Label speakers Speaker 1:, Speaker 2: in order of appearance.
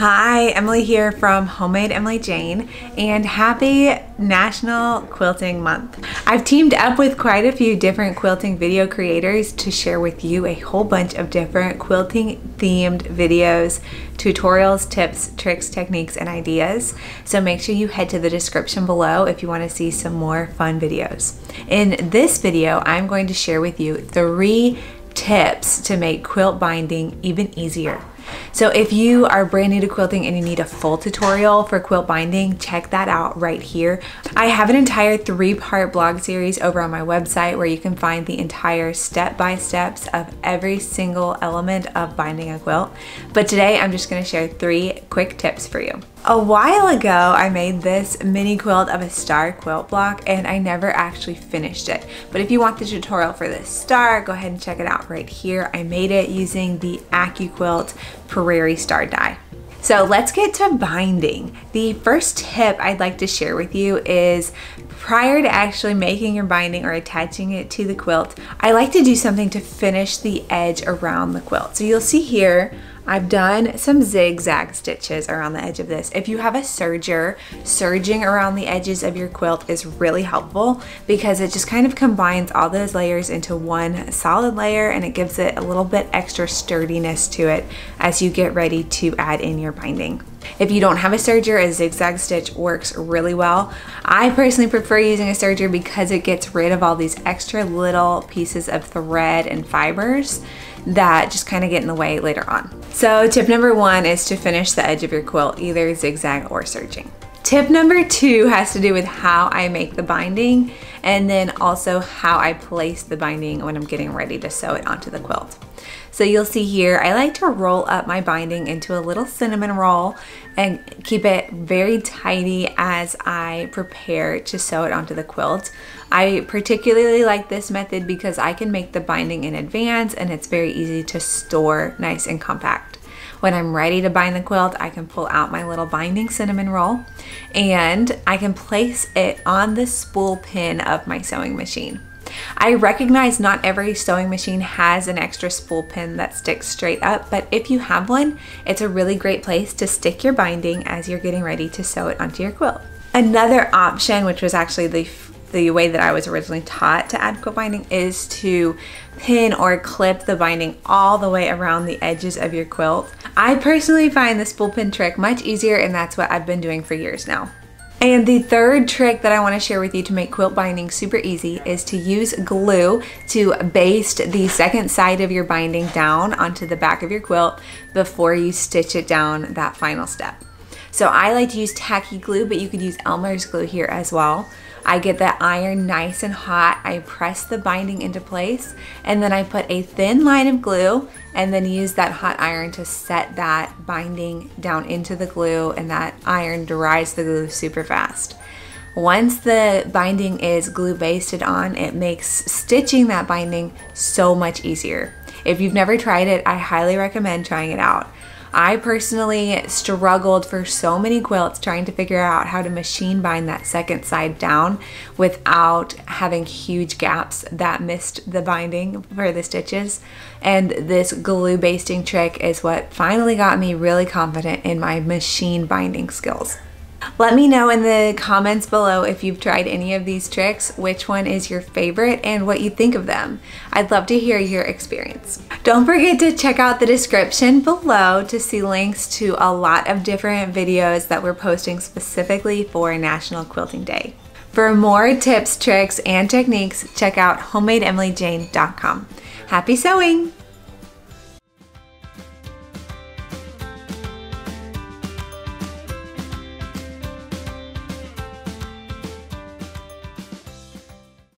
Speaker 1: Hi, Emily here from Homemade Emily Jane, and happy National Quilting Month. I've teamed up with quite a few different quilting video creators to share with you a whole bunch of different quilting themed videos, tutorials, tips, tricks, techniques, and ideas. So make sure you head to the description below if you want to see some more fun videos. In this video, I'm going to share with you 3 tips to make quilt binding even easier. So if you are brand new to quilting and you need a full tutorial for quilt binding, check that out right here. I have an entire 3-part blog series over on my website where you can find the entire step-by-steps of every single element of binding a quilt. But today I'm just going to share 3 quick tips for you. A while ago, I made this mini quilt of a star quilt block and I never actually finished it. But if you want the tutorial for this star, go ahead and check it out right here. I made it using the AccuQuilt Prairie Star die. So let's get to binding. The first tip I'd like to share with you is prior to actually making your binding or attaching it to the quilt, I like to do something to finish the edge around the quilt. So you'll see here, I've done some zigzag stitches around the edge of this. If you have a serger, serging around the edges of your quilt is really helpful because it just kind of combines all those layers into one solid layer and it gives it a little bit extra sturdiness to it as you get ready to add in your binding. If you don't have a serger, a zigzag stitch works really well. I personally prefer using a serger because it gets rid of all these extra little pieces of thread and fibers that just kind of get in the way later on. So tip number 1 is to finish the edge of your quilt, either zigzag or serging. Tip number 2 has to do with how I make the binding and then also how I place the binding when I'm getting ready to sew it onto the quilt. So you'll see here, I like to roll up my binding into a little cinnamon roll and keep it very tidy as I prepare to sew it onto the quilt. I particularly like this method because I can make the binding in advance and it's very easy to store nice and compact. When I'm ready to bind the quilt, I can pull out my little binding cinnamon roll and I can place it on the spool pin of my sewing machine. I recognize not every sewing machine has an extra spool pin that sticks straight up, but if you have one, it's a really great place to stick your binding as you're getting ready to sew it onto your quilt. Another option, which was actually the way that I was originally taught to add quilt binding, is to pin or clip the binding all the way around the edges of your quilt. I personally find the spool pin trick much easier and that's what I've been doing for years now. And the third trick that I want to share with you to make quilt binding super easy is to use glue to baste the second side of your binding down onto the back of your quilt before you stitch it down that final step. So I like to use tacky glue, but you could use Elmer's glue here as well. I get that iron nice and hot, I press the binding into place, and then I put a thin line of glue and then use that hot iron to set that binding down into the glue, and that iron dries the glue super fast. Once the binding is glue basted on, it makes stitching that binding so much easier. If you've never tried it, I highly recommend trying it out. I personally struggled for so many quilts trying to figure out how to machine bind that second side down without having huge gaps that missed the binding for the stitches. And this glue basting trick is what finally got me really confident in my machine binding skills. Let me know in the comments below if you've tried any of these tricks, which one is your favorite, and what you think of them. I'd love to hear your experience. Don't forget to check out the description below to see links to a lot of different videos that we're posting specifically for National Quilting Day. For more tips, tricks, and techniques, check out homemadeemilyjane.com. Happy sewing!